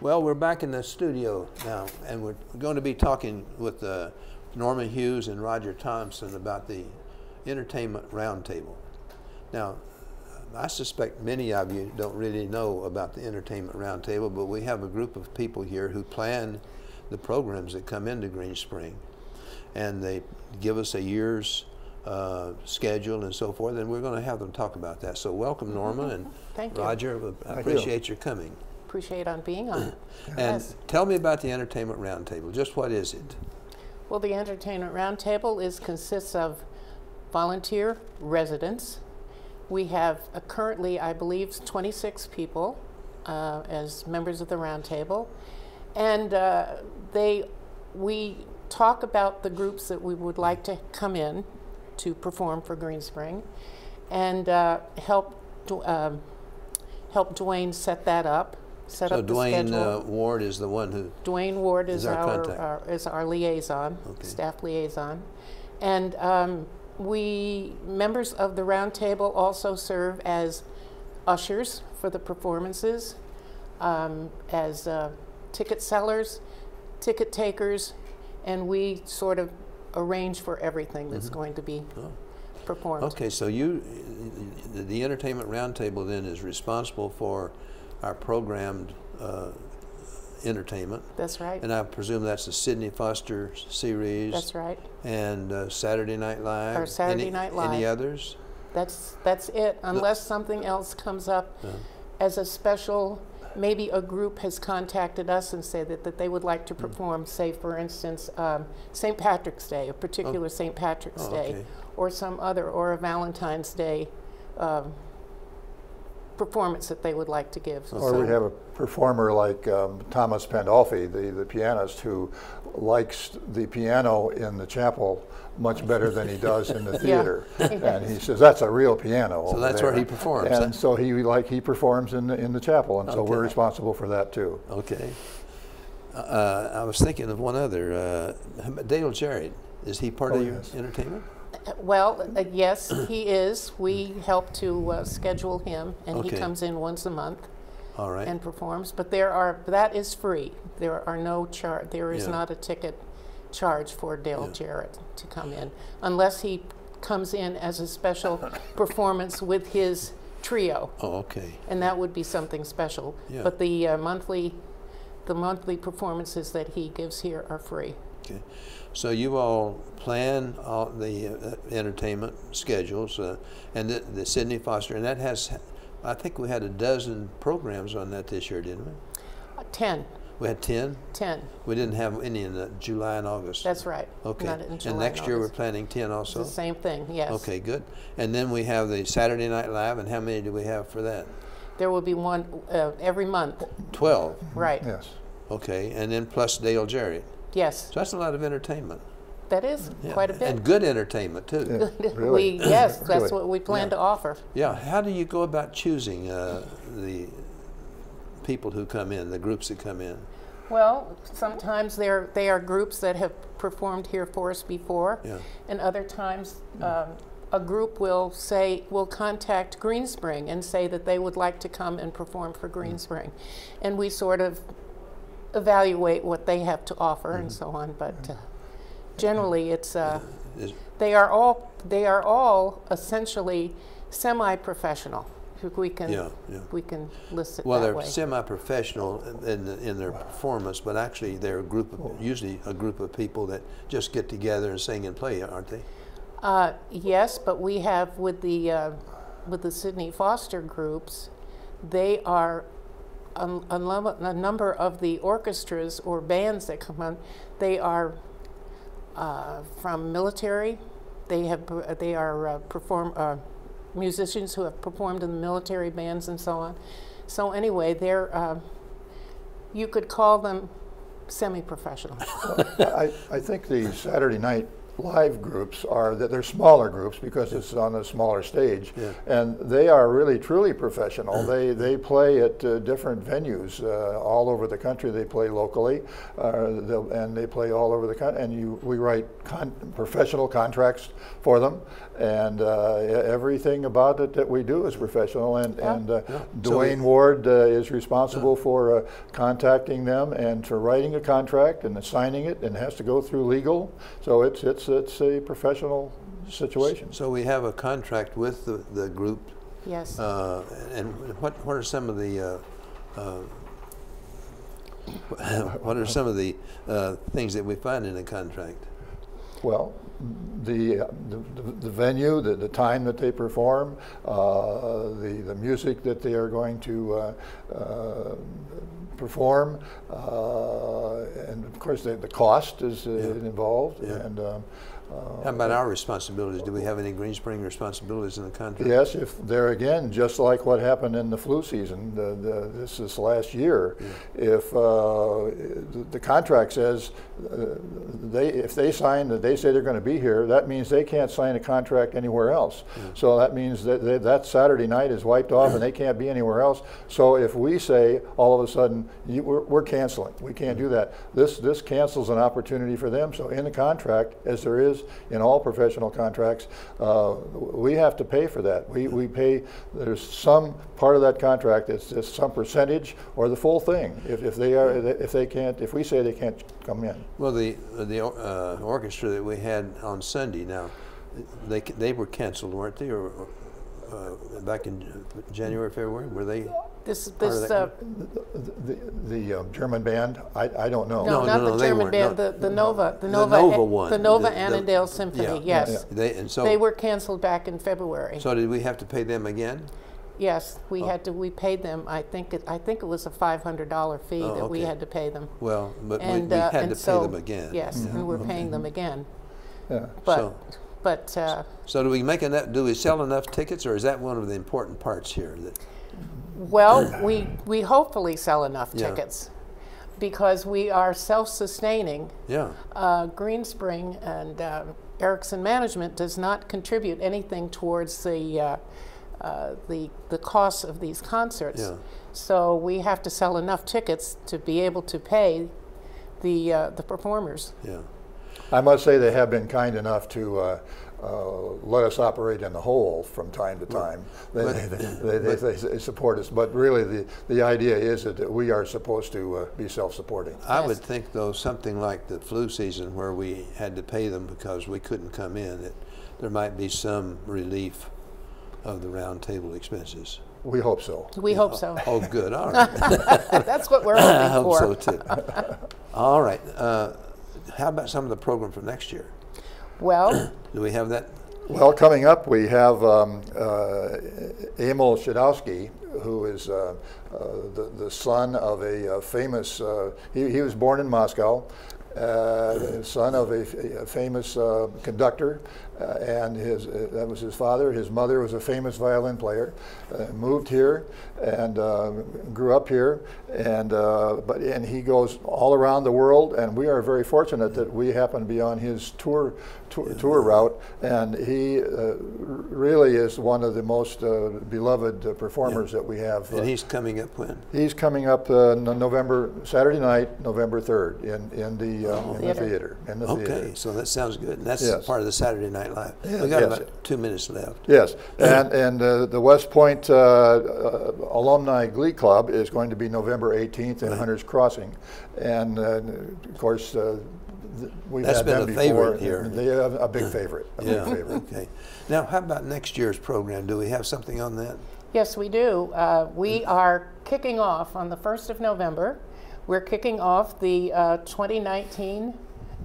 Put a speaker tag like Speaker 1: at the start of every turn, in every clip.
Speaker 1: Well, we're back in the studio now, and we're going to be talking with Norma Hughes and Roger Thompson about the Entertainment Roundtable. Now, I suspect many of you don't really know about the Entertainment Roundtable, but we have a group of people here who plan the programs that come into Green Spring, and they give us a year's schedule and so forth, and we're going to have them talk about that. So welcome, Norma, and
Speaker 2: Thank you.
Speaker 1: Roger. I appreciate your coming.
Speaker 2: Appreciate on being on.
Speaker 1: And
Speaker 2: Yes.
Speaker 1: tell me about the Entertainment Roundtable. Just what is it?
Speaker 2: Well, the Entertainment Roundtable consists of volunteer residents. We have currently, I believe, 26 people as members of the Roundtable, and we talk about the groups that we would like to come in to perform for Green Spring, and help Dwayne set that up. Set up the schedule.
Speaker 1: So Dwayne Ward is the one who...
Speaker 2: Dwayne Ward is
Speaker 1: our
Speaker 2: our liaison,
Speaker 1: okay.
Speaker 2: Staff liaison. And we, members of the Roundtable, also serve as ushers for the performances, as ticket sellers, ticket takers, and we sort of arrange for everything that's going to be performed.
Speaker 1: Okay, so the Entertainment Roundtable then is responsible for our programmed entertainment.
Speaker 2: That's right.
Speaker 1: And I presume that's the Sidney Foster series.
Speaker 2: That's right.
Speaker 1: And Saturday Night Live.
Speaker 2: Or Saturday Night Live.
Speaker 1: Any others?
Speaker 2: That's it, unless something else comes up as a special. Maybe a group has contacted us and said that they would like to perform, say, for instance, St. Patrick's Day, a particular St. Patrick's Day,
Speaker 1: okay.
Speaker 2: or some other, or a Valentine's Day performance that they would like to give.
Speaker 3: Or we have a performer like Thomas Pandolfi, the pianist, who likes the piano in the chapel much better than he does in the theater. And he says that's a real piano.
Speaker 1: So that's where he performs.
Speaker 3: And so he performs in the chapel, and so we're responsible for that too.
Speaker 1: Okay. I was thinking of one other. Dale Jarrett, is he part of your entertainment?
Speaker 2: Well, yes, he is. We help to schedule him, and he comes in once a month.
Speaker 1: All right.
Speaker 2: And performs. But that is free. There are no charge. There is not a ticket charge for Dale Jarrett to come in, unless he comes in as a special performance with his trio.
Speaker 1: Oh, okay.
Speaker 2: And that would be something special.
Speaker 1: Yeah.
Speaker 2: But the monthly performances that he gives here are free.
Speaker 1: Okay. So you all plan all the entertainment schedules, and the Sidney Foster, and that has, I think we had a dozen programs on that this year, didn't we?
Speaker 2: 10.
Speaker 1: We had 10?
Speaker 2: 10.
Speaker 1: We didn't have any in July and August.
Speaker 2: That's right.
Speaker 1: Okay.
Speaker 2: Not in July
Speaker 1: and next year we're
Speaker 2: August.
Speaker 1: planning 10 also?
Speaker 2: It's the same thing, yes.
Speaker 1: Okay, good. And then we have the Saturday Night Live, and how many do we have for that?
Speaker 2: There will be one every month.
Speaker 1: 12?
Speaker 2: Right.
Speaker 3: Yes.
Speaker 1: Okay, and then plus Dale Jarrett.
Speaker 2: Yes.
Speaker 1: So that's a lot of entertainment.
Speaker 2: That is quite a bit.
Speaker 1: And good entertainment, too.
Speaker 3: Yeah, really.
Speaker 2: Yes, that's
Speaker 3: Really.
Speaker 2: what we plan to offer.
Speaker 1: Yeah, how do you go about choosing the people who come in, the groups that come in?
Speaker 2: Well, sometimes they are groups that have performed here for us before, and other times a group will contact Green Spring and say that they would like to come and perform for Green Spring, and we sort of evaluate what they have to offer and so on. But generally, it's they are all essentially semi-professional. We can list it
Speaker 1: well,
Speaker 2: that
Speaker 1: they're
Speaker 2: way.
Speaker 1: semi-professional in their performance, but actually they're usually a group of people that just get together and sing and play, aren't they?
Speaker 2: Yes, but we have with the Sidney Foster groups, they are a number of the orchestras or bands that come on. They are from military. They are musicians who have performed in the military bands and so on. So anyway, you could call them semi-professional.
Speaker 3: I think the Saturday Night Live groups they're smaller groups because it's on a smaller stage, and they are really truly professional. They play at different venues all over the country. They play locally, and they play all over the country. And we write professional contracts for them, and everything about it that we do is professional. And Dwayne
Speaker 1: So
Speaker 3: Ward is responsible for contacting them and for writing a contract and signing it, and has to go through legal. So it's a professional situation.
Speaker 1: So we have a contract with the group.
Speaker 2: Yes.
Speaker 1: And what are some of the what are some of the things that we find in a contract?
Speaker 3: Well, the venue, the time that they perform, the music that they are going to perform, and of course the cost is involved.
Speaker 1: Yeah.
Speaker 3: And
Speaker 1: how about our responsibilities? Do we have any Green Spring responsibilities in the contract?
Speaker 3: yes, if there again, just like what happened in the flu season, this last year, if the contract says if they sign that they say they're going to be here, that means they can't sign a contract anywhere else. So that means that that Saturday night is wiped off and they can't be anywhere else. So if we say all of a sudden we're canceling, we can't do that. This cancels an opportunity for them. So in the contract, as there is in all professional contracts, we have to pay for that. We pay. There's some part of that contract. It's just some percentage or the full thing. If we say they can't come in.
Speaker 1: Well, the orchestra that we had on Sunday, now they were canceled, weren't they? Or back in January, February, were they?
Speaker 3: The German band, I don't know.
Speaker 2: No, not the German band.
Speaker 1: No.
Speaker 2: The Nova
Speaker 1: one.
Speaker 2: The Nova Annandale Symphony.
Speaker 1: Yeah.
Speaker 2: Yes.
Speaker 1: Yeah.
Speaker 2: They were canceled back in February.
Speaker 1: So did we have to pay them again?
Speaker 2: Yes, we had to. We paid them. I think it was a $500 fee that we had to pay them.
Speaker 1: Well, but we had to pay them again.
Speaker 2: Yes, we were paying them again.
Speaker 3: Yeah.
Speaker 1: So do we make enough? Do we sell enough tickets, or is that one of the important parts here?
Speaker 2: Well, we hopefully sell enough tickets, because we are self-sustaining.
Speaker 1: Yeah.
Speaker 2: Green Spring and Erickson Management does not contribute anything towards the costs of these concerts.
Speaker 1: Yeah.
Speaker 2: So we have to sell enough tickets to be able to pay the performers.
Speaker 1: Yeah.
Speaker 3: I must say they have been kind enough to let us operate in the hole from time to time. They support us, but really the idea is that we are supposed to be self-supporting.
Speaker 1: I would think, though, something like the flu season where we had to pay them because we couldn't come in, that there might be some relief of the Roundtable expenses.
Speaker 3: We hope so.
Speaker 2: We hope so.
Speaker 1: Oh, good. All right.
Speaker 2: That's what we're hoping
Speaker 1: I hope
Speaker 2: for.
Speaker 1: so, too. All right. How about some of the program for next year?
Speaker 2: Well,
Speaker 1: do we have that?
Speaker 3: Well, coming up, we have Emil Shadowski, who is the son of a famous, he was born in Moscow, son of a famous conductor, and that was his father. His mother was a famous violin player. Moved here and grew up here, and he goes all around the world. And we are very fortunate that we happen to be on his tour route, and he really is one of the most beloved performers that we have.
Speaker 1: And he's coming up when?
Speaker 3: He's coming up Saturday night, November 3rd, in the theater.
Speaker 1: Okay, so that sounds good. And that's part of the Saturday Night Live.
Speaker 3: Yeah,
Speaker 1: We've got about 2 minutes left.
Speaker 3: Yes, and the West Point Alumni Glee Club is going to be November 18th in Hunter's Crossing, and of course we've had them before.
Speaker 1: Favorite here.
Speaker 3: They have a big favorite. Big favorite.
Speaker 1: Okay. Now, how about next year's program? Do we have something on that?
Speaker 2: yes, we do. We are kicking off on the 1st of November. We're kicking off the 2019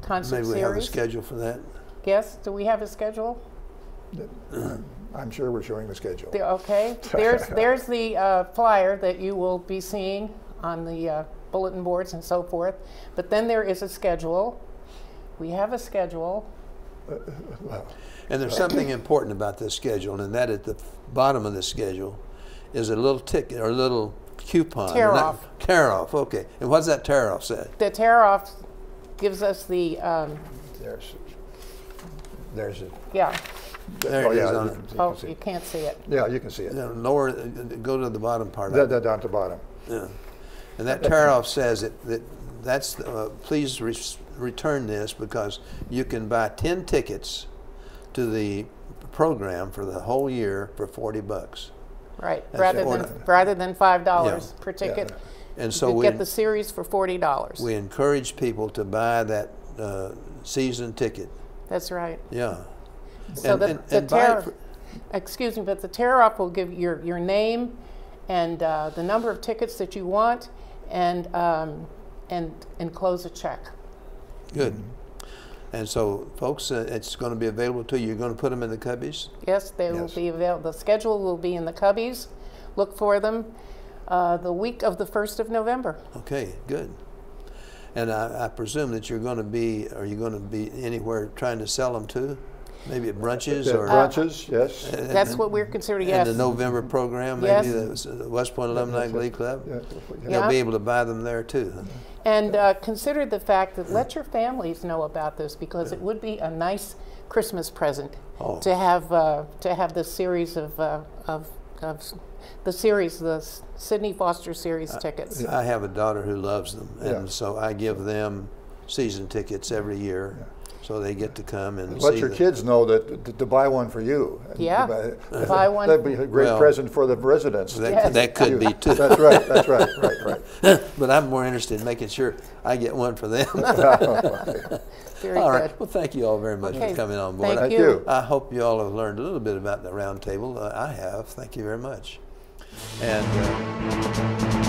Speaker 2: concert series.
Speaker 1: Maybe we have a schedule for that?
Speaker 2: Yes, do we have a schedule?
Speaker 3: I'm sure we're showing the schedule.
Speaker 2: Okay, there's the flyer that you will be seeing on the bulletin boards and so forth. But then there is a schedule. We have a schedule.
Speaker 1: And there's something important about this schedule, and that at the bottom of the schedule is a little ticket or a little coupon.
Speaker 2: Tear off.
Speaker 1: Tear off, okay. And what does that tear off say?
Speaker 2: The tear off gives us the
Speaker 3: There's it.
Speaker 2: yeah.
Speaker 1: There it is.
Speaker 2: You can't see it.
Speaker 3: Yeah, you can see it.
Speaker 1: Lower, go to the bottom part.
Speaker 3: That down to the bottom.
Speaker 1: Yeah. And that tear off says that's please return this because you can buy 10 tickets to the program for the whole year for $40.
Speaker 2: Right,
Speaker 1: That's
Speaker 2: rather than $5 per ticket.
Speaker 3: Yeah.
Speaker 1: And so
Speaker 2: you get the series for $40.
Speaker 1: we encourage people to buy that season ticket.
Speaker 2: That's right.
Speaker 1: Yeah.
Speaker 2: So excuse me, but the tear-off will give your name and the number of tickets that you want, and enclose a check.
Speaker 1: Good. And so, folks, it's going to be available to you. You're going to put them in the cubbies?
Speaker 2: Yes, they will be available. The schedule will be in the cubbies. Look for them the week of the 1st of November.
Speaker 1: Okay, good. And I presume that you're going to be, are you going to be anywhere trying to sell them too? Maybe at brunches or
Speaker 3: brunches, yes.
Speaker 2: That's what we're considering. Yes.
Speaker 1: In the November program, maybe the West Point Alumni Glee Club. You'll be able to buy them there too.
Speaker 2: And consider the fact that let your families know about this, because it would be a nice Christmas present to have the series of the Sidney Foster series tickets.
Speaker 1: I have a daughter who loves them, and so I give them season tickets every year. So they get to come and
Speaker 3: let your kids know that to buy one for you.
Speaker 2: Yeah, buy one.
Speaker 3: That'd be a great present for the residents.
Speaker 1: That could be too.
Speaker 3: That's right. That's right. Right.
Speaker 1: But I'm more interested in making sure I get one for them.
Speaker 2: Very
Speaker 1: all
Speaker 2: good.
Speaker 1: right. Well, thank you all very much for coming on board.
Speaker 2: Thank you.
Speaker 3: I
Speaker 1: hope you all have learned a little bit about the Roundtable. I have. Thank you very much. And.